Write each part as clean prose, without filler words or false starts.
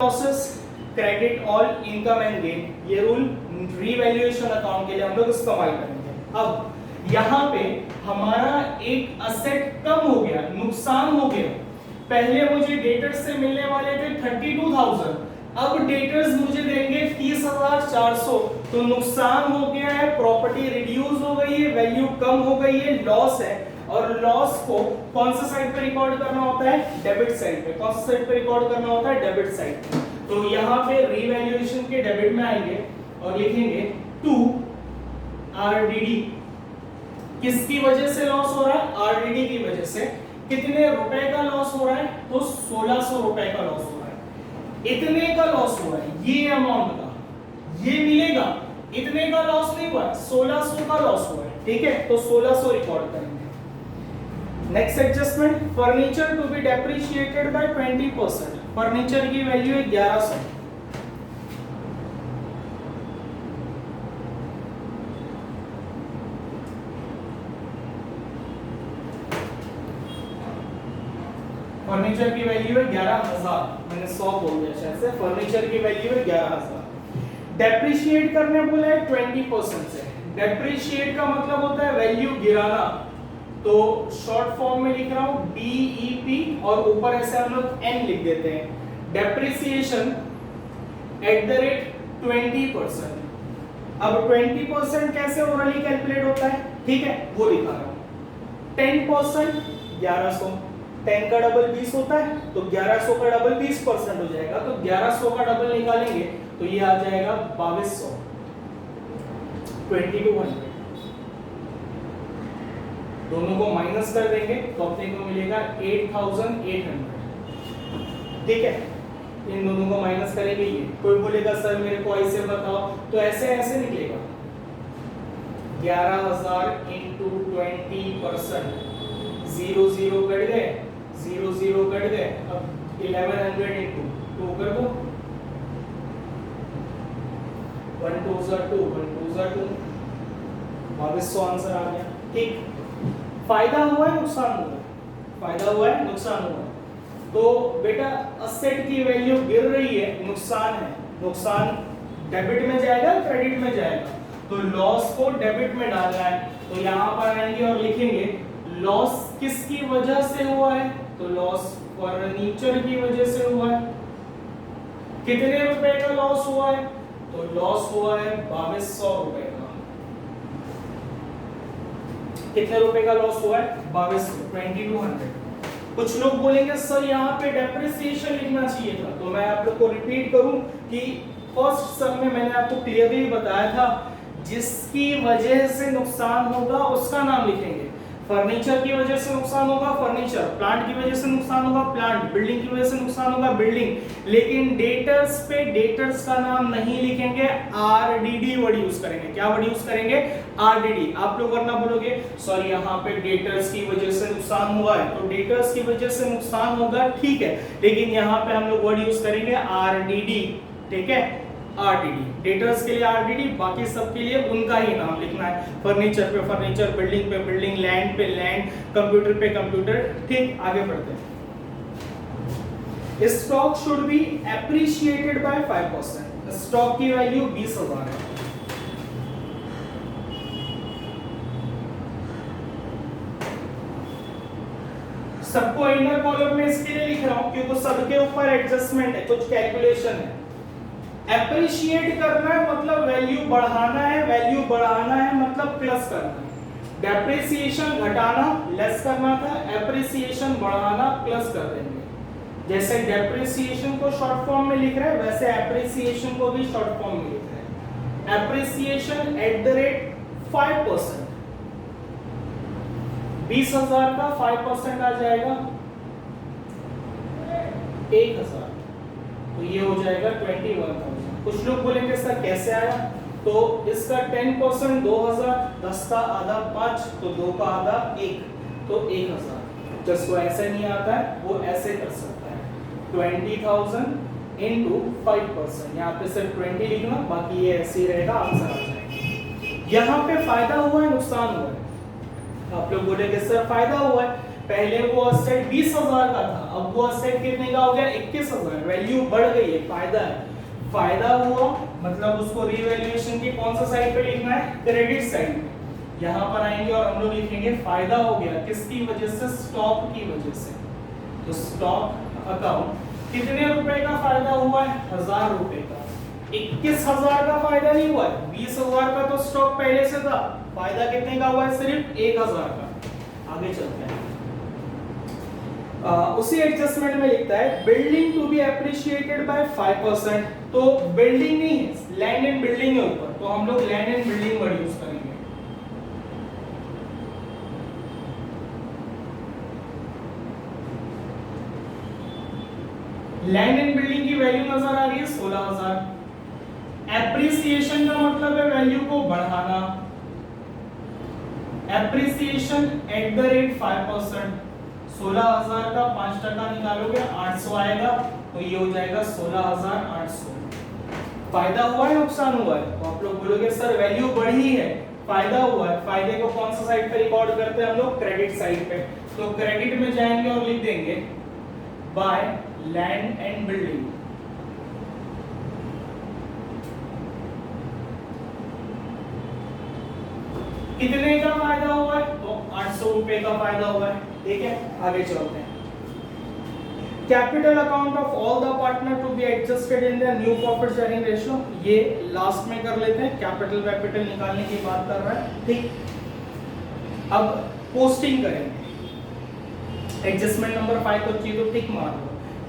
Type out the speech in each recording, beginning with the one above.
Losses, credit all income and gain, ये rule revaluation account के लिए हम लोग इस्तेमाल करेंगे। अब यहाँ पे हमारा एक असेट कम हो गया, नुकसान हो गया। पहले मुझे डेटर्स से मिलने वाले थे 32,000, अब डेटर्स मुझे देंगे 30,400, तो नुकसान हो गया है, प्रॉपर्टी रिड्यूस हो गई है, वैल्यू कम हो गई है, लॉस है। और लॉस को कौन सा साइड पे रिकॉर्ड करना होता है? डेबिट साइड पे। कौन सा साइड पे रिकॉर्ड करना होता है? डेबिट साइड पे। तो यहाँ पे रीवैल्यूएशन के डेबिट में आएंगे और लिखेंगे टू आरडीडी। किसकी वजह से लॉस हो रहा है? आरडीडी की वजह से। कितने रुपए का लॉस हो रहा है? तो 1600 रुपए का लॉस हो रहा है। इतने का लॉस हो रहा है, ये अमाउंट का ये मिलेगा। इतने का लॉस नहीं हुआ, 1600 का लॉस हुआ है। ठीक है, तो 1600 रिकॉर्ड करेंगे। Next adjustment, furniture to be depreciated by 20%। Furniture की वैल्यू है 1100। फर्नीचर की वैल्यू है 11,000, मैंने 100 बोल दिया शायद से। फर्नीचर की वैल्यू है 11,000। डेप्रिशिएट करने बोला है 20% से। डेप्रिशिएट का मतलब होता है वैल्यू गिराना, तो शॉर्ट फॉर्म में लिख रहा हूं DEP और ऊपर ऐसे हम लोग N लिख देते हैं। डेप्रिसिएशन @20%। अब 20% कैसे ओरली कैलकुलेट होता है? ठीक है, वो दिखा रहा हूं। 10% 1100, 10 का डबल 20 होता है, तो 1100 का डबल 20% हो जाएगा। तो 1100 का डबल निकालेंगे तो ये आ जाएगा 2200। 2200 दोनों को माइनस कर देंगे तो अपने को मिलेगा 8800। ठीक है, इन दोनों को माइनस करेंगे। ये कोई बोलेगा सर मेरे को ऐसे बताओ, तो ऐसे ऐसे निकलेगा 11,000 इंटू 20%। 0 0 कट गए, 0 0 कट गए। अब 1100 इंटू 2 कर दो, 1 2 2 1 2 2, 2200 आंसर आ गया। ठीक, फायदा हुआ है, नुकसान हुआ है? फायदा हुआ है, नुकसान हुआ है। तो बेटा असेट की वैल्यू गिर रही है, नुकसान है। नुकसान डेबिट में जाएगा, क्रेडिट में जाएगा, तो लॉस को डेबिट में डालना है। तो यहां पर आएंगे और लिखेंगे लॉस किसकी वजह से हुआ है? तो लॉस फर्नीचर की वजह से हुआ है। कितने रुपए का लॉस हुआ है? तो लॉस हुआ है 2200 रुपए का। कितने रुपए का लॉस हुआ है? 2200। कुछ लोग बोलेंगे सर यहाँ पे डेप्रिसिएशन लिखना चाहिए था, तो मैं आप लोग को रिपीट करूं कि फर्स्ट सब में मैंने आपको क्लियरली बताया था, जिसकी वजह से नुकसान होगा उसका नाम लिखेंगे। फर्नीचर की वजह से नुकसान होगा फर्नीचर, प्लांट की वजह से नुकसान होगा प्लांट, बिल्डिंग की वजह से नुकसान होगा बिल्डिंग। लेकिन डेटर्स पे डेटर्स का नाम नहीं लिखेंगे, आरडीडी वर्ड यूज करेंगे। क्या वर्ड यूज करेंगे? आरडीडी। आप लोग वरना बोलोगे सर यहाँ पे डेटर्स की वजह से नुकसान हुआ है, तो डेटर्स की वजह से नुकसान होगा, ठीक है, लेकिन यहाँ पे हम लोग वर्ड यूज करेंगे आरडीडी। ठीक है, आरडीडी। डेटर्स के लिए आरडीडी, बाकी सब के लिए उनका ही नाम लिखना है। फर्नीचर पे फर्नीचर, बिल्डिंग पे बिल्डिंग, लैंड पे लैंड, कंप्यूटर पे कंप्यूटर। ठीक, आगे बढ़ते हैं। Stock should be appreciated by 5%। Stock की वैल्यू 20,000 है। सबको इनर कॉलम में इसके लिए लिख रहा हूं क्योंकि सबके ऊपर एडजस्टमेंट है, कुछ कैलकुलेशन है। एप्रिशिएट करना है मतलब वैल्यू बढ़ाना है, वैल्यू बढ़ाना है मतलब प्लस करना है। डेप्रिसिएशन घटाना लेस करना था, एप्रिसिएशन बढ़ाना प्लस कर देंगे। जैसे डेप्रिसिएशन को शॉर्ट फॉर्म में लिख रहे हैं, वैसे एप्रिसिएशन को भी शॉर्ट फॉर्म में लिख रहे हैं। एप्रिसिएशन @5%। 20,000 का 5% आ जाएगा 1,000, तो ये हो जाएगा 21,000। कुछ लोग बोलेंगे सर कैसे आया? तो इसका 10% 2,000, 10 का आधा 5, तो 2 का आधा 1, तो 1,000। जिसको ऐसे नहीं आता है वो ऐसे कर सकता है। 20,000 इंटू 5%, यहाँ पे सिर्फ 20 लिखना, बाकी ये ऐसे ही रहेगा, आंसर आ जाएगा। यहाँ पे फायदा हुआ है, नुकसान हुआ है? आप लोग बोलेंगे सर फायदा हुआ है, पहले वो असेट 20,000 का था, अब वो असेट कितने का हो गया 21,000, वैल्यू बढ़ गई है, फायदा है। फायदा हुआ मतलब उसको रीवैल्यूएशन की कौन सा साइड पे लिखना है, क्रेडिट साइड पे। यहां पर आएंगे और हम लोग लिखेंगे फायदा हो गया किसकी वजह से, स्टॉक की वजह से। तो स्टॉक अकाउंट कितने रुपए का फायदा हुआ है, 1000 रुपए का। 21,000 का फायदा नहीं हुआ है, 20,000 का तो स्टॉक पहले से था, फायदा कितने का हुआ है, सिर्फ 1000 का। आगे चलते हैं। उसी एडजस्टमेंट में लिखता है building to be appreciated by 5%। तो बिल्डिंग नहीं है, लैंड एंड बिल्डिंग है ऊपर, तो हम लोग land and building word use करेंगे। लैंड एंड बिल्डिंग की वैल्यू नजर आ रही है 16,000। एप्रिसिएशन का मतलब है वैल्यू को बढ़ाना। Appreciation at the rate 5%। 16,000 का 5% निकालोगे 800 आएगा, तो ये हो जाएगा 16,800। फायदा हुआ है नुकसान हुआ है, तो आप लोग बोलोगे सर वैल्यू बढ़ी है, फायदा हुआ है। फायदे को कौन सा साइड पे रिकॉर्ड करते हैं हम लोग, क्रेडिट साइड पे। तो क्रेडिट में जाएंगे और लिख देंगे बाय लैंड एंड बिल्डिंग। कितने का फायदा हुआ है, तो 800 रुपए का फायदा हुआ है। ठीक है, आगे चलते हैं। Capital account of all the partner to be adjusted in the new profit sharing ratio, ये लास्ट में कर लेते हैं, कैपिटल वैपिटल निकालने की बात कर रहा है। ठीक, अब पोस्टिंग करेंगे। एडजस्टमेंट नंबर 5 को चाहिए तो टिक मार लो,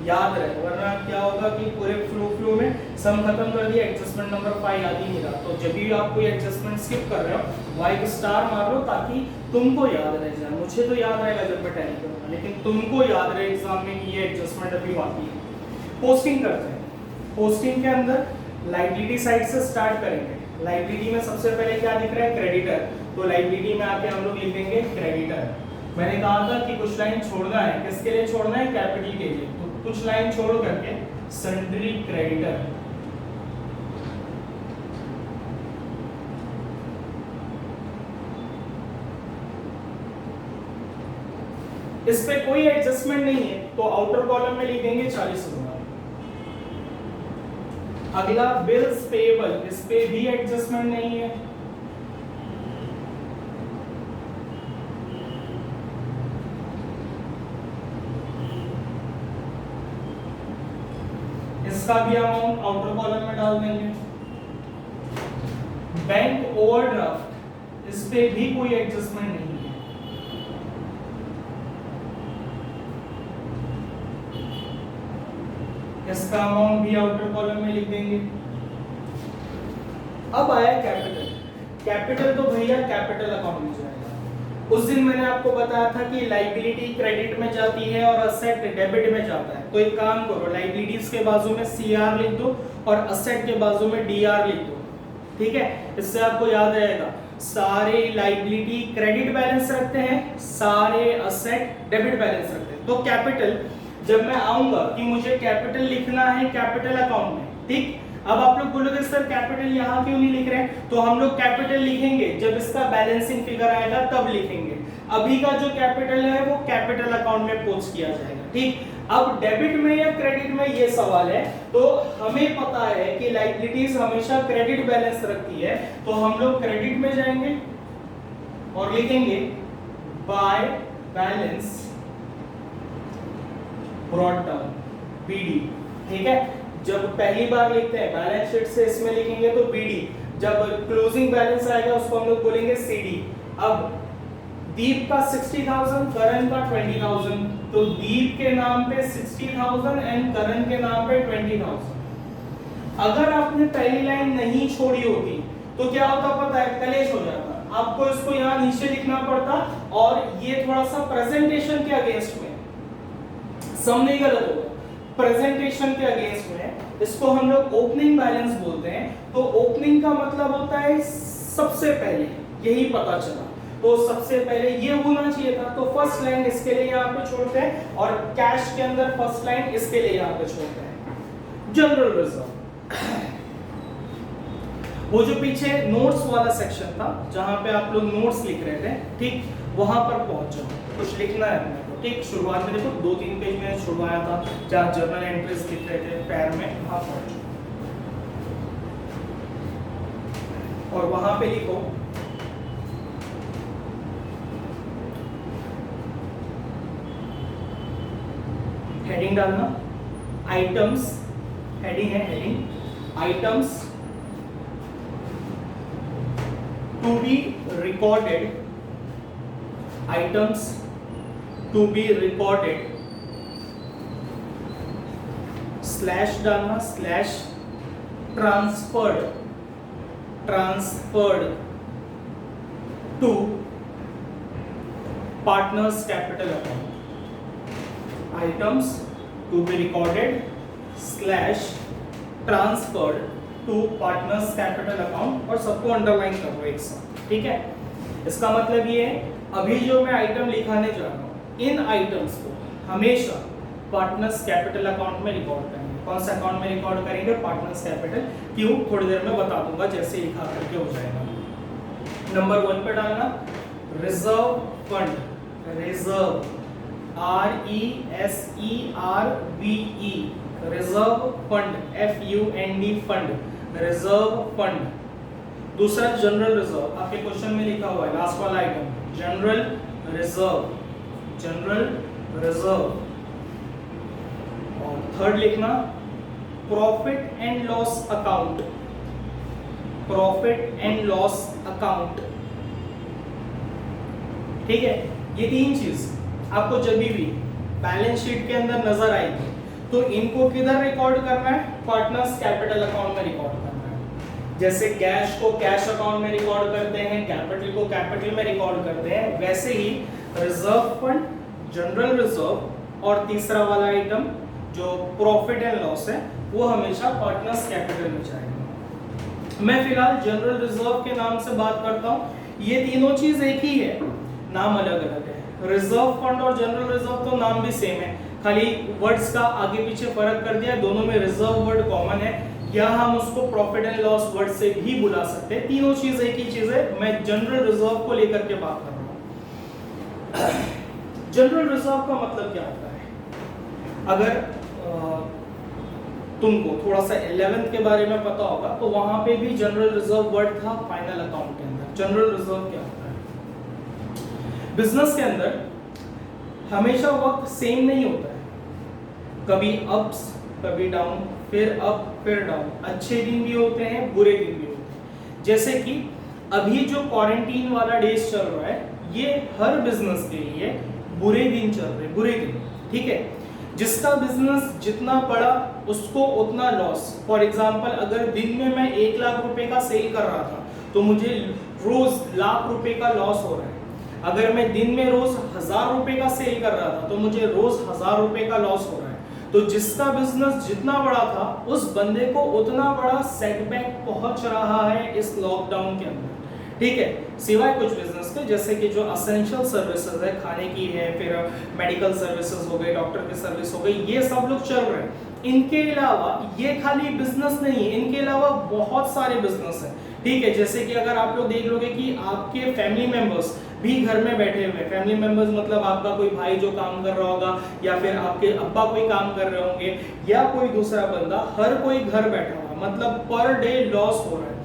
याद रहे, वरना क्या होगा कि पूरे फ्लो में सम खत्म कर दिया, एडजस्टमेंट नंबर 5 याद ही नहीं रहा। तो जब भी आप कोई एडजस्टमेंट स्किप कर रहे हो वाई स्टार मार लो, ताकि तुमको याद रह जाए। मुझे तो याद रहेगा जब मैं टैली करूंगा, लेकिन तुमको याद रहे एग्जाम में कि ये एडजस्टमेंट अभी बाकी है। पोस्टिंग करते हैं। पोस्टिंग के अंदर लायबिलिटी साइड से स्टार्ट करेंगे। लायबिलिटी में सबसे पहले क्या दिख रहा है, क्रेडिटर। तो लायबिलिटी में आके हम लोग लिख देंगे क्रेडिटर। मैंने कहा था कि कुछ लाइन छोड़ना है, किसके लिए छोड़ना है, कैपिटल के लिए। तो कुछ लाइन छोड़ करके सन्ड्री क्रेडिटर। इस पे कोई एडजस्टमेंट नहीं है, तो आउटर कॉलम में लिख देंगे 40,000। अगला बिल्स पेएबल, इस पे भी एडजस्टमेंट नहीं है। इसका भी अमाउंट आउटर कॉलम में डाल देंगे। बैंक ओवरड्राफ्ट, इस पे भी कोई एडजस्टमेंट नहीं है। इसका अमाउंट भी आउटर कॉलम में लिख देंगे। अब आया कैपिटल। कैपिटल तो भैया कैपिटल अकाउंट में जाएगा। उस दिन मैंने आपको बताया था कि लायबिलिटी क्रेडिट में जाती है और असेट डेबिट में जाता है। तो एक काम करो, लायबिलिटीज के बाजू में सीआर लिख दो और असेट के बाजू में डीआर लिख दो। ठीक है, इससे आपको याद रहेगा। सारे लायबिलिटी क्रेडिट बैलेंस रखते हैं, सारे असेट डेबिट बैलेंस रखते हैं। तो कैपिटल, जब मैं आऊंगा कि मुझे कैपिटल लिखना है कैपिटल अकाउंट में, ठीक, अब आप लोग बोलोगे सर कैपिटल यहाँ क्यों नहीं लिख रहे हैं, तो हम लोग कैपिटल लिखेंगे जब इसका बैलेंसिंग फिगर आएगा तब लिखेंगे। अभी का जो कैपिटल है वो कैपिटल अकाउंट में पोस्ट किया जाएगा। ठीक, अब डेबिट में या क्रेडिट में ये सवाल है, तो हमें पता है कि लायबिलिटीज हमेशा क्रेडिट बैलेंस रखती है, तो हम लोग क्रेडिट में जाएंगे और लिखेंगे by balance brought down, BD. ठीक है, जब पहली बार लिखते हैं बैलेंस शीट से इसमें लिखेंगे तो बीडी, जब क्लोजिंग बैलेंस आएगा उसको हम लोग बोलेंगे सीडी। अब दीप का 60,000, करण का 20,000, तो दीप के नाम पे 60,000 एंड करण के नाम पे 20,000। अगर आपने पहली लाइन नहीं छोड़ी होती तो क्या होता पता है, कलेश हो जाता। आपको इसको यहाँ नीचे लिखना पड़ता और ये थोड़ा सा प्रेजेंटेशन के अगेंस्ट में, सम नहीं गलत होगा, प्रेजेंटेशन के अगेंस्ट में इसको हम लोग ओपनिंग बैलेंस बोलते हैं। तो ओपनिंग का मतलब होता है सबसे पहले, यही पता चला। तो सबसे पहले ये होना चाहिए था, तो फर्स्ट लाइन इसके लिए यहाँ पे छोड़ते हैं और कैश के अंदर फर्स्ट लाइन इसके लिए यहाँ पे छोड़ते हैं। जनरल रिजर्व, वो जो पीछे नोट्स वाला सेक्शन था जहां पे आप लोग नोट्स लिख रहे थे, ठीक, वहां पर पहुंच जाओ। कुछ लिखना है अपने को। ठीक, शुरुआत में देखो 2-3 पेज में छुड़वाया था जहाँ जर्नल एंट्रीज लिख रहे थे पैर में, वहाँ पर और वहां पे लिखो हेडिंग डालना, आइटम्स, हेडिंग है heading, items to be recorded, items to be recorded, slash डालना, slash transferred, transferred to partners capital account, items to be recorded slash transferred to partners capital account, और सबको अंडरलाइन कर लो एक साथ, ठीक है। इसका मतलब ये है अभी जो मैं आइटम लिखाने जा रहा हूँ इन आइटम्स को हमेशा पार्टनर्स कैपिटल अकाउंट में रिकॉर्ड करेंगे। कौन सा अकाउंट में रिकॉर्ड करेंगे? Partners capital. क्यों? थोड़ी देर में बता दूंगा जैसे लिखा करके हो जाएगा। नंबर 1 पे डालना reserve fund, reserve RESERVE, reserve fund FUND, fund, reserve fund. दूसरा जनरल रिजर्व, आपके क्वेश्चन में लिखा हुआ है लास्ट वाला item, general reserve, general reserve. और थर्ड लिखना profit and loss account, profit and loss account, ठीक है। ये 3 चीज आपको जब भी बैलेंस शीट के अंदर नजर आएगी तो इनको किधर रिकॉर्ड करना है? पार्टनर्स कैपिटल अकाउंट में रिकॉर्ड करना है। जैसे कैश को कैश अकाउंट में रिकॉर्ड करते हैं, कैपिटल को कैपिटल में रिकॉर्ड करते हैं, वैसे ही रिजर्व फंड, जनरल रिजर्व और तीसरा वाला आइटम जो प्रॉफिट एंड लॉस है वो हमेशा पार्टनर्स कैपिटल में जाएगा। मैं फिलहाल जनरल रिजर्व के नाम से बात करता हूँ। ये तीनों चीज एक ही है, नाम अलग अलग है। रिजर्व फंड और जनरल रिजर्व तो नाम भी सेम है, खाली वर्ड्स का आगे पीछे फर्क कर दिया, दोनों में रिजर्व वर्ड कॉमन है, या हम उसको प्रॉफिट एंड लॉस वर्ड से भी बुला सकते हैं। तीनों चीज एक ही चीज है। मैं जनरल रिजर्व को लेकर के बात कर रहा हूँ। जनरल रिजर्व का मतलब क्या होता है? अगर तुमको थोड़ा सा 11th के बारे में पता होगा तो वहां पे भी जनरल रिजर्व वर्ड था फाइनल अकाउंट के अंदर। जनरल रिजर्व क्या होता है? बिजनेस के अंदर हमेशा वक्त सेम नहीं होता है, कभी अप्स कभी डाउन, फिर अप फिर डाउन, अच्छे दिन भी होते हैं बुरे दिन भी होते हैं। जैसे कि अभी जो क्वारंटीन वाला डेज चल रहा है ये हर बिजनेस के लिए बुरे दिन चल रहे, बुरे दिन, ठीक है। जिसका बिजनेस जितना बड़ा उसको उतना लॉस। फॉर एग्जांपल अगर दिन में मैं 1 लाख रुपए का सेल कर रहा था तो मुझे रोज लाख रुपए का लॉस हो रहा है। अगर मैं दिन में रोज 1000 रुपए का सेल कर रहा था तो मुझे रोज 1000 रुपए का लॉस हो रहा है। तो जिसका बिजनेस जितना बड़ा था उस बंदे को उतना बड़ा सेटबैक पहुंच रहा है इस लॉकडाउन के अंदर, ठीक है। सिवाय कुछ बिजनेस के जैसे कि जो असेंशियल सर्विसेज है, खाने की है, फिर मेडिकल सर्विसेज हो गई, डॉक्टर की सर्विस हो गई, ये सब लोग चल रहे हैं। इनके अलावा ये खाली बिजनेस नहीं है, इनके अलावा बहुत सारे बिजनेस है, ठीक है। जैसे कि अगर आप लोग देख लोगे कि आपके फैमिली मेंबर्स भी घर में बैठे हुए, फैमिली मेंबर्स मतलब आपका कोई भाई जो काम कर रहा होगा, या फिर आपके अब्बा कोई काम कर रहे होंगे, या कोई दूसरा बंदा, हर कोई घर बैठा हुआ, मतलब पर डे लॉस हो रहा है।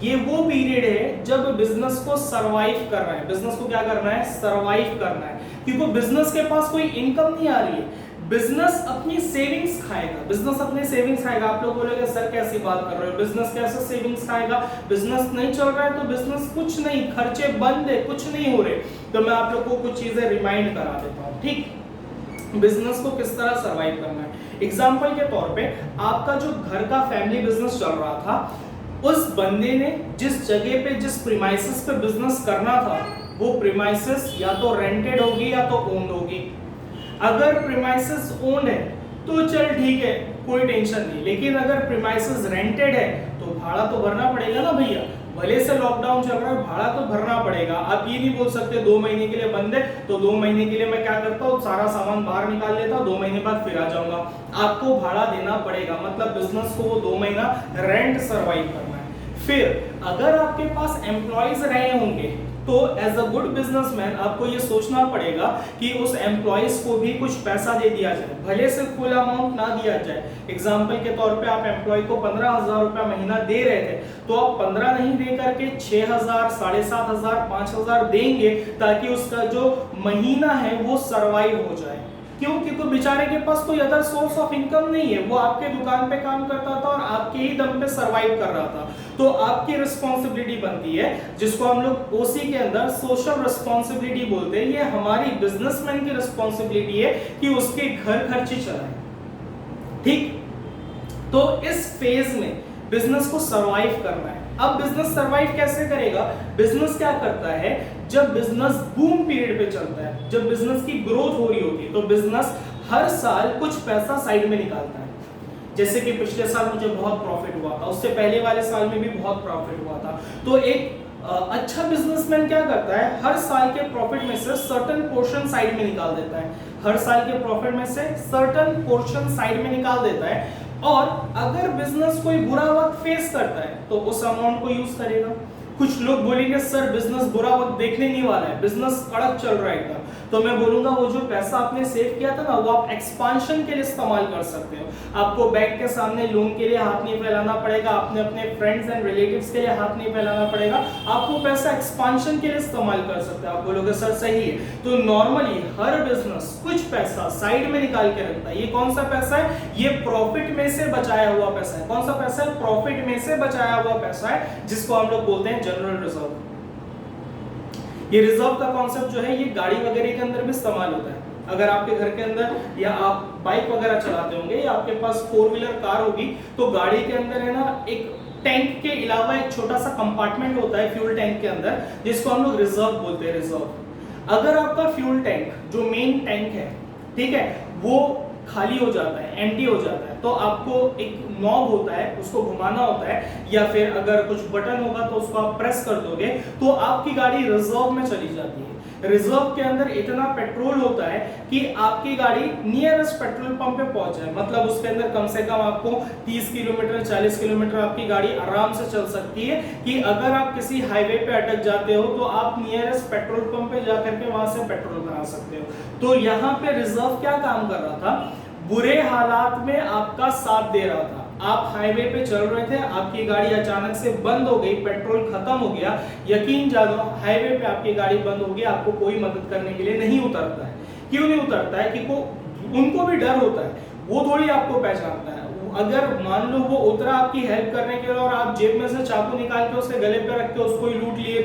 ये वो पीरियड है जब बिजनेस को सरवाइव करना है। बिजनेस को क्या करना है? सरवाइव करना है, क्योंकि बिजनेस के पास कोई इनकम नहीं आ रही है। बिजनेस अपनी सेविंग्स खाएगा, बिजनेस अपनी सेविंग्स खाएगा। आप लोग बोलेंगे सर कैसी बात कर रहे हो, बिजनेस कैसे सेविंग्स खाएगा? बिजनेस नहीं चल रहा है तो बिजनेस कुछ नहीं, खर्चे बंद है, कुछ नहीं हो रहे। तो मैं आप लोग को कुछ चीजें रिमाइंड करा देता हूँ, ठीक। बिजनेस को किस तरह सरवाइव करना है। एग्जाम्पल के तौर पे आपका जो घर का फैमिली बिजनेस चल रहा था, उस बंदे ने जिस जगह पे, जिस प्रीमाइसेस पे बिजनेस करना था, वो प्रीमाइसेस या तो रेंटेड होगी या तो ओन्ड होगी। अगर प्रीमाइसेस ओन्ड है तो चल ठीक है, कोई टेंशन नहीं, लेकिन अगर प्रीमाइसेस रेंटेड है तो भाड़ा तो भरना पड़ेगा ना भैया। भले से लॉकडाउन चल रहा है, भाड़ा तो भरना पड़ेगा। आप ये नहीं बोल सकते 2 महीने के लिए बंद है तो 2 महीने के लिए मैं क्या करता हूँ, सारा सामान बाहर निकाल लेता हूँ, 2 महीने बाद फिर आ जाऊंगा। आपको भाड़ा देना पड़ेगा, मतलब बिजनेस को वो 2 महीना रेंट सरवाइव करना है। फिर अगर आपके पास एम्प्लॉइज रहे होंगे तो एज अ गुड बिजनेसमैन आपको ये सोचना पड़ेगा कि उस एम्प्लॉइज को भी कुछ पैसा दे दिया जाए, भले से फुल अमाउंट ना दिया जाए। एग्जाम्पल के तौर पे आप एम्प्लॉय को 15,000 रुपया महीना दे रहे थे, तो आप 15 नहीं दे करके 6,000, 7,500, 5,000 देंगे, ताकि उसका जो महीना है वो सरवाइव हो जाए। क्यों? क्योंकि बेचारे के पास कोई अदर सोर्स ऑफ इनकम नहीं है, वो आपके दुकान पे काम करता था और आपके ही दम पे सरवाइव कर रहा था। तो आपकी रिस्पॉन्सिबिलिटी बनती है, जिसको हम लोग ओसी के अंदर सोशल रिस्पॉन्सिबिलिटी बोलते हैं। ये हमारी बिजनेसमैन की रिस्पॉन्सिबिलिटी है कि उसके घर खर्चे चलाए। ठीक, तो इस फेज में बिजनेस को सरवाइव करना है। अब बिजनेस सरवाइव कैसे करेगा? बिजनेस क्या करता है, जब बिजनेस बूम पीरियड पे चलता है, जब बिजनेस की ग्रोथ हो रही होती है, तो बिजनेस हर साल कुछ पैसा साइड में निकालता है। जैसे कि पिछले साल मुझे बहुत प्रॉफिट हुआ था, उससे पहले वाले साल में भी बहुत प्रॉफिट हुआ था। तो एक अच्छा बिजनेसमैन क्या करता है, हर साल के प्रॉफिट में से सर्टेन पोर्शन साइड में निकाल देता है। हर साल के प्रॉफिट में से सर्टेन पोर्शन साइड में निकाल देता है, और अगर बिजनेस कोई बुरा वक्त फेस करता है तो उस अमाउंट को यूज करेगा। कुछ लोग बोलेंगे सर बिजनेस बुरा वक्त देखने नहीं वाला है, बिजनेस कड़क चल रहा है एकदम, तो मैं बोलूंगा वो जो पैसा आपने सेव किया था ना, वो आप एक्सपांशन के लिए इस्तेमाल कर सकते हो। आपको बैंक के सामने लोन के लिए हाथ नहीं फैलाना पड़ेगा, आपने अपने फ्रेंड्स एंड रिलेटिव्स के लिए हाथ नहीं फैलाना पड़ेगा, आपको पैसा एक्सपांशन के लिए इस्तेमाल कर सकते हो। आप बोलोगे सर सही है, तो नॉर्मली हर बिजनेस कुछ पैसा साइड में निकाल के रखता है। ये कौन सा पैसा है? ये प्रॉफिट में से बचाया हुआ पैसा है। कौन सा पैसा है? प्रॉफिट में से बचाया हुआ पैसा है, जिसको हम लोग बोलते हैं जनरल रिजर्व। ये रिजर्व का कॉन्सेप्ट जो है, ये गाड़ी वगैरह के अंदर भी इस्तेमाल होता है। अगर आपके घर के अंदर या आप बाइक वगैरह चलाते होंगे या आपके पास 4 व्हीलर कार होगी, तो गाड़ी के अंदर है ना, एक टैंक के अलावा एक छोटा सा कंपार्टमेंट होता है फ्यूल टैंक के अंदर, जिसको हम लोग रिजर्व बोलते हैं। रिजर्व। अगर आपका फ्यूल टैंक जो मेन टैंक है, ठीक है, वो खाली हो जाता है, एम्प्टी हो जाता है, तो आपको एक नॉब होता है, उसको घुमाना होता है, या फिर अगर कुछ बटन होगा तो उसको आप प्रेस कर दोगे, तो आपकी गाड़ी रिजर्व में चली जाती है। रिजर्व के अंदर इतना पेट्रोल होता है कि आपकी गाड़ी नियरेस्ट पेट्रोल पंप पे पहुंच जाए। मतलब उसके अंदर कम से कम आपको 30 किलोमीटर 40 किलोमीटर आपकी गाड़ी आराम से चल सकती है, कि अगर आप किसी हाईवे पे अटक जाते हो तो आप नियरेस्ट पेट्रोल पंप पे जाकर के वहां से पेट्रोल भरा सकते हो। तो यहाँ पे रिजर्व क्या काम कर रहा था? बुरे हालात में आपका साथ दे रहा था। आप हाईवे पे चल रहे थे, आपकी गाड़ी अचानक से बंद हो गई, पेट्रोल खत्म हो गया, यकीन जानो हाईवे पे आपकी गाड़ी बंद हो गई, आपको कोई मदद करने के लिए नहीं उतरता है। क्यों नहीं उतरता है? कि उनको भी डर होता है, वो थोड़ी आपको पहचानता है। अगर मान लो वो उतरा आपकी हेल्प करने के लिए और आप जेब में से चाकू निकाल के उसके गले पे रख के उसको ही लूट लिए,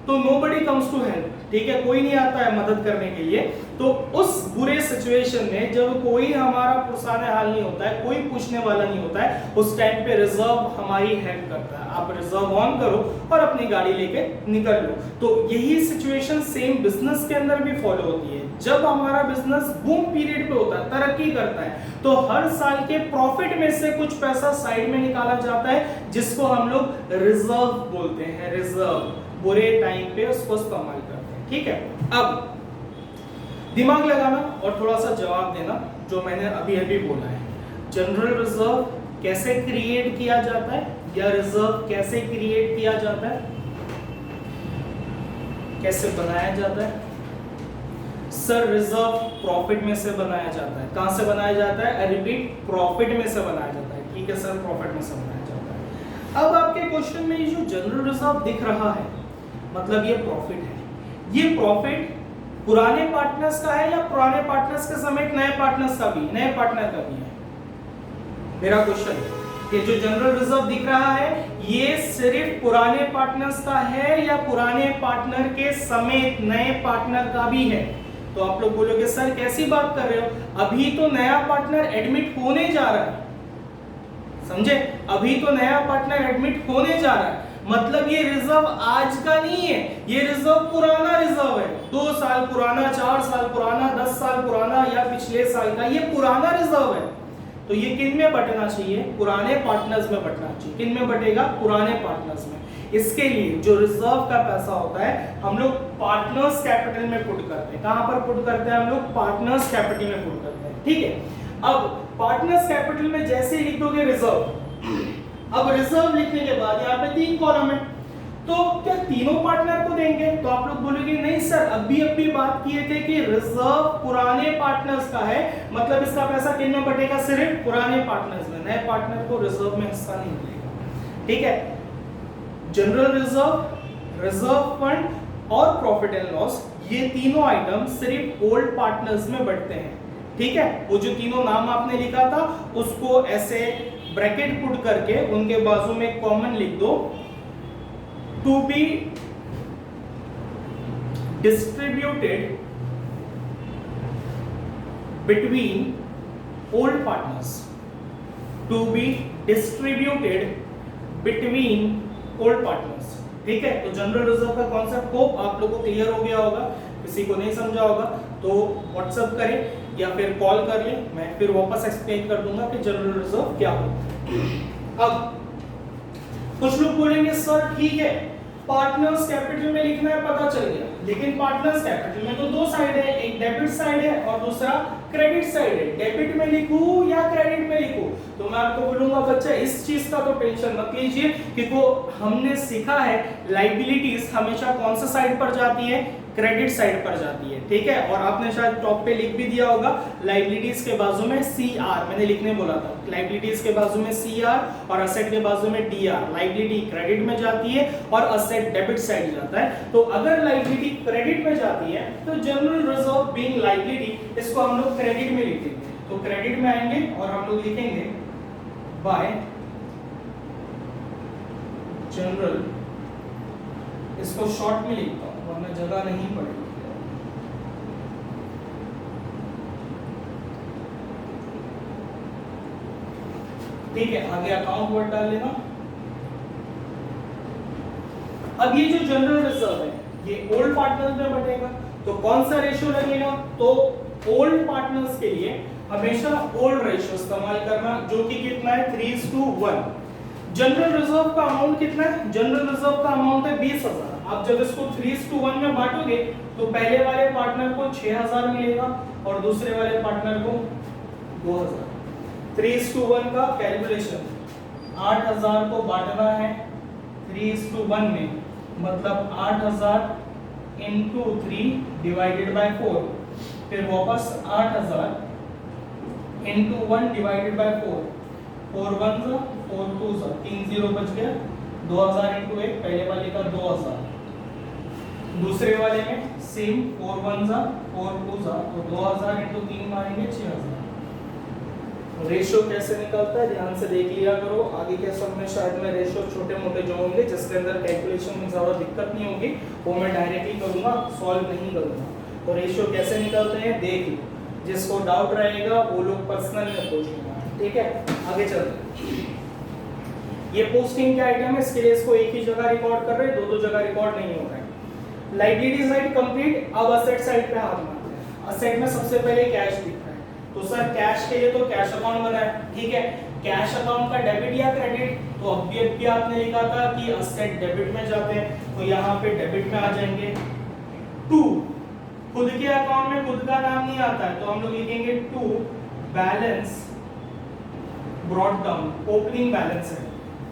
तो नोबडी कम्स टू हेल्प। ठीक है, कोई नहीं आता है मदद करने के लिए। तो उस बुरे सिचुएशन में जब कोई हमारा पुरसाने हाल नहीं होता है, कोई पूछने वाला नहीं होता है, उस टाइम पे रिजर्व हमारी हेल्प करता है। आप रिजर्व ऑन करो और अपनी गाड़ी लेके निकल लो। तो यही सिचुएशन सेम बिजनेस के अंदर भी फॉलो होती है। जब हमारा बिजनेस बूम पीरियड पे होता है, तरक्की करता है, तो हर साल के प्रॉफिट में से कुछ पैसा साइड में निकाला जाता है, जिसको हम लोग रिजर्व बोलते हैं। रिजर्व बुरे टाइम पे उसको इस्तेमाल करते हैं। ठीक है, अब दिमाग लगाना और थोड़ा सा जवाब देना जो मैंने अभी अभी बोला है। जनरल रिजर्व कैसे क्रिएट किया जाता है, या रिजर्व कैसे क्रिएट किया जाता है, कैसे बनाया जाता है? सर रिजर्व प्रॉफिट में से बनाया जाता है। कहां से बनाया जाता है? रिपीट, प्रॉफिट में से बनाया जाता है। ठीक है सर, प्रॉफिट में से बनाया जाता है। अब आपके क्वेश्चन में ये जो जनरल रिजर्व दिख रहा है, मतलब ये प्रॉफिट है। ये प्रॉफिट पुराने पार्टनर्स का है या पुराने पार्टनर्स के समेत नए पार्टनर्स का भी, नए पार्टनर का भी है? मेरा क्वेश्चन है, ये जो जनरल रिजर्व दिख रहा है, ये सिर्फ पुराने पार्टनर्स का है या पुराने पार्टनर के समेत नए पार्टनर का भी है? तो आप लोग बोलोगे सर कैसी बात कर रहे हो, अभी तो नया पार्टनर एडमिट होने जा रहा है। समझे? अभी तो नया पार्टनर एडमिट होने जा रहा है, मतलब ये रिजर्व आज का नहीं है, ये रिजर्व पुराना रिजर्व है। 2 साल पुराना, 4 साल पुराना, 10 साल पुराना, या पिछले साल का, ये पुराना रिजर्व है। तो ये किन में बटना चाहिए? पुराने पार्टनर्स में बटना चाहिए। किन में बटेगा? पुराने पार्टनर्स में। इसके लिए जो रिजर्व का पैसा होता है, हम लोग पार्टनर्स कैपिटल में पुट करते हैं। कहां पर पुट करते हैं? हम लोग पार्टनर्स कैपिटल में पुट करते हैं। ठीक है, अब पार्टनर्स कैपिटल में जैसे ही लिख दोगे रिजर्व, अब रिजर्व लिखने के बाद यहाँ पे 3 कॉलम है, तो क्या तीनों पार्टनर को देंगे? तो आप लोग बोलोगे नहीं सर, अभी बात किए थे कि रिजर्व पुराने पार्टनर्स का है, मतलब इसका पैसा किन में बटेगा? सिर्फ पुराने पार्टनर्स में, नए पार्टनर को रिजर्व में हिस्सा नहीं मिलेगा। ठीक है, जनरल रिजर्व, रिजर्व फंड और प्रॉफिट एंड लॉस, ये तीनों आइटम सिर्फ ओल्ड पार्टनर्स में बढ़ते हैं। ठीक है, वो जो तीनों नाम आपने लिखा था उसको ऐसे ब्रैकेट पुट करके उनके बाजू में कॉमन लिख दो, to be distributed between old partners, to be distributed between old partners. ठीक है, तो जनरल रिजर्व का कॉन्सेप्ट को आप लोगों को क्लियर हो गया होगा। किसी को नहीं समझा होगा तो व्हाट्सएप करें या फिर कॉल कर ले, मैं फिर वापस एक्सप्लेन कर दूंगा कि जनरल रिजर्व क्या होता है। अब कुछ लोग बोलेंगे सर ठीक है, पार्टनर्स कैपिटल में लिखना है, पता चल गया, लेकिन पार्टनर्स कैपिटल में तो दो साइड है, एक डेबिट साइड है और दूसरा क्रेडिट साइड है। डेबिट में लिखूं या क्रेडिट में लिखूं? तो मैं आपको बोलूंगा बच्चा इस चीज का तो टेंशन मत लीजिए, क्योंकि हमने सीखा है लायबिलिटीज हमेशा कौन सा साइड पर जाती है? क्रेडिट साइड पर जाती है। ठीक है, और आपने शायद टॉप पे लिख भी दिया होगा लायबिलिटीज के बाजू में CR, मैंने लिखने बोला था, लायबिलिटीज के बाजू में CR और असेट के बाजू में DR। लायबिलिटी क्रेडिट में जाती है और असेट डेबिट साइड जाता है। तो अगर लायबिलिटी क्रेडिट में जाती है तो जनरल रिजर्व बीइंग लायबिलिटी, इसको हम लोग क्रेडिट में लिखेंगे। तो क्रेडिट में आएंगे और हम लोग लिखेंगे बाय जनरल, इसको शॉर्ट में लिखता हूं वरना जगह नहीं पड़ेगी। ठीक है, आगे अकाउंट वर्ड डाल लेना। अब ये जो जनरल रिजर्व है ये ओल्ड पार्टनर्स में बटेगा, तो कौन सा रेशियो लगेगा? तो ओल्ड पार्टनर्स के लिए हमेशा ओल्ड रेशियो इस्तेमाल करना, जो कि कितना है? 3:1। जनरल रिजर्व का अमाउंट कितना है? जनरल रिजर्व का अमाउंट है 20,000। आप जब इसको 3:1 में बांटोगे तो पहले वाले पार्टनर को 6,000 मिलेगा और दूसरे वाले पार्टनर को 2,000। 3:1 का कैलकुलेशन, 8,000 को बांटना है 3:1 में, मतलब 8,000 into 3 divided by 4, फिर वापस 8,000 into 1 divided by 4, 4 1 जा 4 2 जा 3 0 बच गया, 2,000 into 1, पहले वाले का 2,000, दूसरे वाले में सेम 4 1 जा 4 2 जा, तो 2,000 into 3 मारेंगे 6,000। रेशियो कैसे निकलता है ध्यान से देख लिया करो, आगे के सब में शायद मैं रेशियो छोटे मोटे जो होंगे जिसके अंदर कैलकुलेशन में ज़्यादा दिक्कत नहीं होगी वो मैं डायरेक्टली करूँगा, सॉल्व नहीं करूँगा। तो रेशियो कैसे निकलते हैं देख लो, जिसको डाउट रहेगा वो लोग पर्सनल में पूछ लेना। ठीक है, आगे चलते हैं। ये पोस्टिंग के आइटम है, इसके लिए इसको एक ही जगह रिकॉर्ड कर रहे हैं, दो जगह रिकॉर्ड नहीं हो रहा है। लायबिलिटी साइड कंप्लीट, अब असेट साइड पे हाथ मारते हैं। असेट में सबसे पहले कैश दिख रहा है, तो सर कैश के लिए तो कैश अकाउंट बना है। ठीक है, कैश अकाउंट का डेबिट या क्रेडिट? तो अभी आपने लिखा था कि असेट डेबिट में जाते हैं, तो यहाँ पे डेबिट में आ जाएंगे। 2 खुद के अकाउंट में खुद का नाम नहीं आता है, तो हम लोग लिखेंगे 2 balance brought down, opening balance है,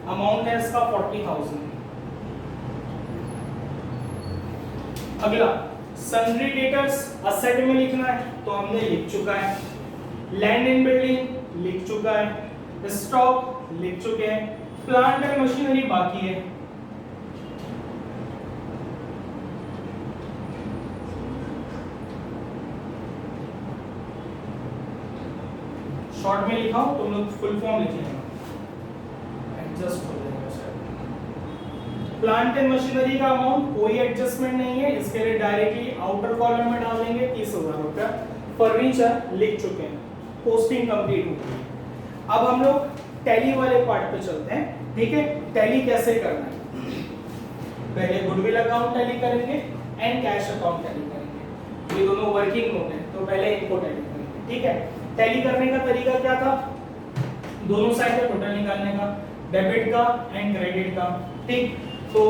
अमाउंट है इसका 40,000। अगला सन्ड्री डेटर्स असेट में लिखना है, तो हमने लिख चुका है। लैंड एंड बिल्डिंग लिख चुका है, स्टॉक लिख चुके हैं, प्लांट एंड मशीनरी बाकी है। शॉर्ट में लिखा हूं, तुम लोग फुल फॉर्म लिखिएगा, एडजस्ट हो जाएगा शायद। प्लांट एंड मशीनरी का अमाउंट कोई एडजस्टमेंट नहीं है, इसके लिए डायरेक्टली आउटर कॉलम में डाल देंगे 30,000 रुपया। फर्नीचर लिख चुके हैं, पोस्टिंग कंप्लीट हो गई। अब हम लोग टैली वाले पार्ट पे चलते हैं। ठीक है, टैली कैसे करना है? पहले गुडविल अकाउंट टैली करेंगे एंड कैश अकाउंट टैली करेंगे, ये दोनों वर्किंग नोट है, तो पहले इनको टैली करेंगे। ठीक है, टैली करने का तरीका क्या था? दोनों साइड का टोटल निकालने का, डेबिट का एंड क्रेडिट का। ठीक, तो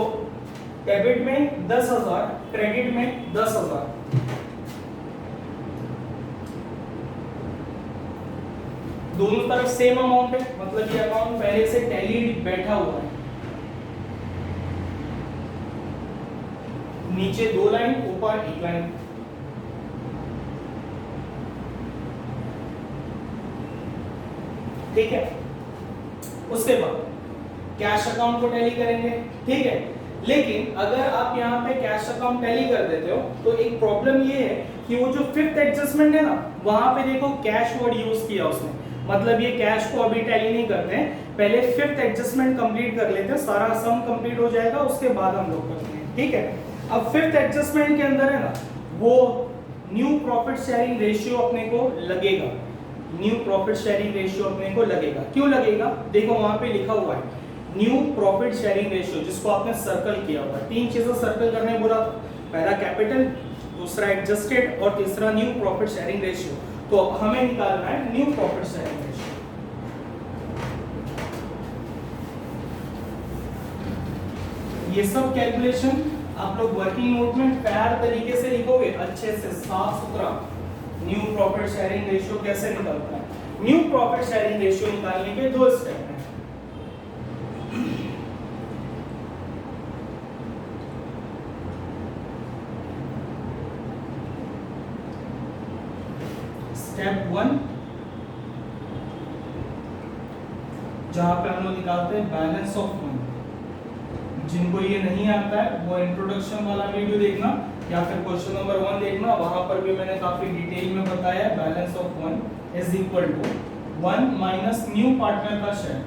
डेबिट में 10,000, क्रेडिट में 10,000। दोनों तरफ सेम अमाउंट है, मतलब ये अकाउंट पहले से टैली बैठा हुआ है। नीचे 2 लाइन, ऊपर 1 लाइन। ठीक है, उसके बाद कैश अकाउंट को टैली करेंगे। ठीक है, लेकिन अगर आप यहाँ पे कैश अकाउंट टैली कर देते हो तो एक प्रॉब्लम ये है कि वो जो फिफ्थ एडजस्टमेंट है ना, वहां पे देखो कैश वर्ड यूज किया उसने, मतलब ये कैश को अभी टैली नहीं करते हैं, पहले फिफ्थ एडजस्टमेंट कंप्लीट कर लेते हैं, सारा सम कंप्लीट हो जाएगा, उसके बाद हम लोग करते हैं। ठीक है, अब फिफ्थ एडजस्टमेंट के अंदर है ना, वो न्यू प्रॉफिट शेयरिंग रेशियो अपने को लगेगा, न्यू प्रॉफिट शेयरिंग रेशियो अपने को लगेगा। क्यों लगेगा? देखो वहां पे लिखा हुआ है न्यू प्रॉफिट शेयरिंग रेशियो, जिसको आपने सर्कल किया हुआ है। 3 चीजें सर्कल करने बोला, पहला कैपिटल, दूसरा एडजस्टेड और तीसरा न्यू प्रॉफिट शेयरिंग रेशियो। तो हमें निकालना है न्यू प्रॉफिट शेयरिंग रेशियो। ये सब कैलकुलेशन आप लोग वर्किंग नोट में तैयार तरीके से लिखोगे, अच्छे से साफ सुथरा। न्यू प्रॉफिट शेयरिंग रेशियो कैसे निकलता है? न्यू प्रॉफिट शेयरिंग रेशियो निकालने के 2 स्टेप हैं। स्टेप 1, जहां पे हम लोग निकालते हैं बैलेंस ऑफ मनी। जिनको ये नहीं आता है वो इंट्रोडक्शन वाला वीडियो देखना या फिर क्वेश्चन नंबर 1 देखना, वहां पर भी मैंने काफी डिटेल में बताया है। Balance of 1 is equal to 1 minus new partner का share.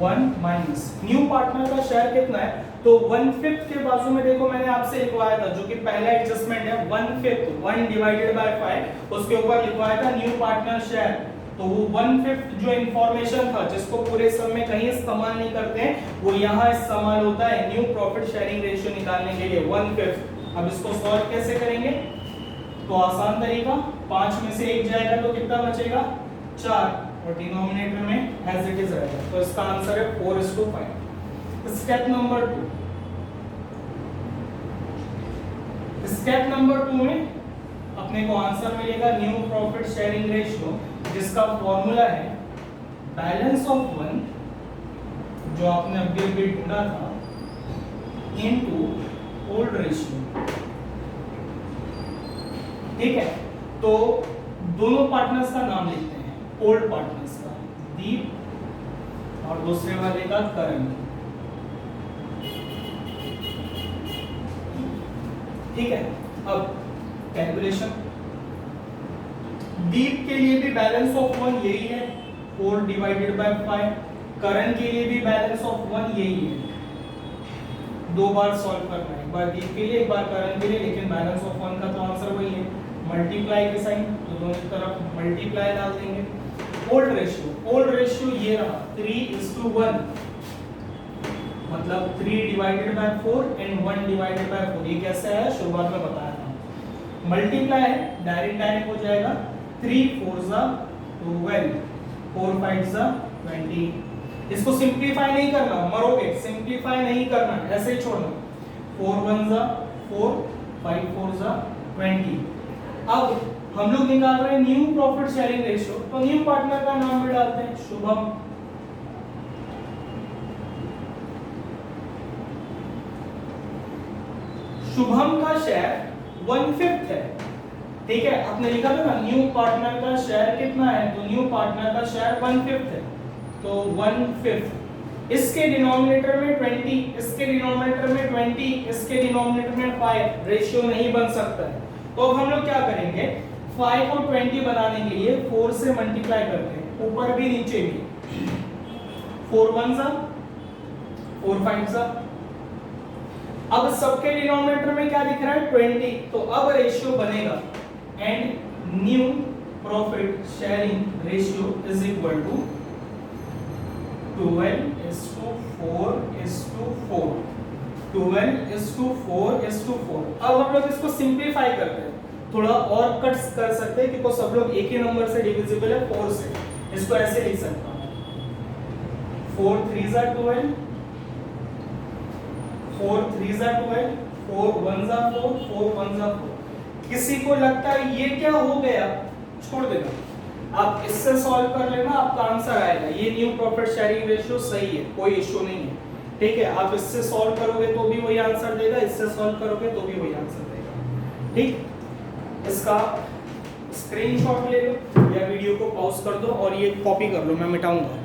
One minus new partner का शेयर कितना है? तो 1/5 के बाजू में देखो मैंने आपसे लिखवाया था, जो कि पहला एडजस्टमेंट है 1/5, 1 डिवाइडेड बाय 5, उसके ऊपर लिखवाया था न्यू पार्टनर शेयर। तो वो 1/5 जो इंफॉर्मेशन था, जिसको पूरे सम में कहीं इस्तेमाल नहीं करते हैं, वो यहाँ इस्तेमाल होता है न्यू प्रॉफिट शेयरिंग रेशियो निकालने के लिए 1/5। अब इसको सॉल्व कैसे करेंगे? तो आसान तरीका, 5 में से 1 जाएगा तो कितना बचेगा? 4, और डिनोमिनेटर में एज इट इज रहेगा। तो इसका आंसर है 4:5। स्टेप नंबर 2, स्टेप नंबर 2 में अपने को आंसर मिलेगा न्यू प्रॉफिट शेयरिंग रेशियो, जिसका फॉर्मूला है बैलेंस ऑफ 1, जो आपने अभी ढूंढा था, इनटू ओल्ड रेशियो। ठीक है, तो दोनों पार्टनर्स का नाम लिखते हैं, ओल्ड पार्टनर्स का दीप और दूसरे वाले का करण। ठीक है, अब कैलकुलेशन, दीप के लिए भी बैलेंस ऑफ 1 यही है, 4 डिवाइडेड बाय 5। करण के लिए भी बैलेंस ऑफ 1 यही है। 2 बार सॉल्व करना है, एक बार दीप के लिए, एक बार करण के लिए, लेकिन बैलेंस ऑफ 1 का तो आंसर वही है। मल्टीप्लाई के साइन, तो दोनों तरफ मल्टीप्लाई डाल देंगे। ओल्ड रेशियो, ओल्ड रेशियो ये रहा 3:1, मतलब 3 divided by 4 and 1 divided by 4। ये कैसे है? शुरुआत में बताया था। मल्टीप्लाई है, डायरेक्ट हो जाएगा। 3 4 जा 12, 4 5 जा 20। इसको सिंपलीफाई नहीं करना, मरोगे, सिंपलीफाई नहीं करना, ऐसे ही छोड़ना। 4 1 जा 4, 5 4 जा 20। अब हम लोग निकाल रहे हैं न्यू प्रॉफिट शेयरिंग रेशियो, तो न्यू पार्टनर का नाम भी डालते हैं, शुभम। शुभम का शेयर 1/5 है। ठीक है, आपने लिखा था ना न्यू पार्टनर का शेयर कितना है, तो न्यू पार्टनर का शेयर 1/5 है, तो 1/5। इसके डिनोमिनेटर में 20, इसके डिनोमिनेटर में 20, इसके डिनोमिनेटर में 5, रेशियो नहीं बन सकता है। तो अब हम लोग क्या करेंगे, 5 को 20 बनाने के लिए 4 से मल्टीप्लाई करते हैं, ऊपर भी नीचे भी। 4 1 जा 4 5 जा। अब सबके डिनोमिनेटर में क्या दिख रहा है? 20। तो अब रेशियो बनेगा and new profit sharing ratio is equal to 12:4:4, 12:4:4। अब हम लोग इसको सिंपलीफाई करते हैं, थोड़ा और कट्स कर सकते हैं, क्योंकि सब लोग एक ही नंबर से डिविजिबल है 4 से। इसको ऐसे लिख सकता हूं, 4 3 जा 12, 4 3 जा 12, 4 1 जा 4, 4 1 जा 4। किसी को लगता है ये क्या हो गया, छोड़ देना। आप इससे सॉल्व कर लेना, आपका आंसर आएगा। ये न्यू प्रॉफिट शेयरिंग रेशियो सही है, कोई इशू नहीं है, ठीक है। आप इससे सॉल्व करोगे तो भी वही आंसर देगा, इससे सॉल्व करोगे तो भी वही आंसर देगा, ठीक। इसका स्क्रीनशॉट ले लो या वीडियो को पॉज कर दो और ये कॉपी कर लो, मैं मिटाऊंगा।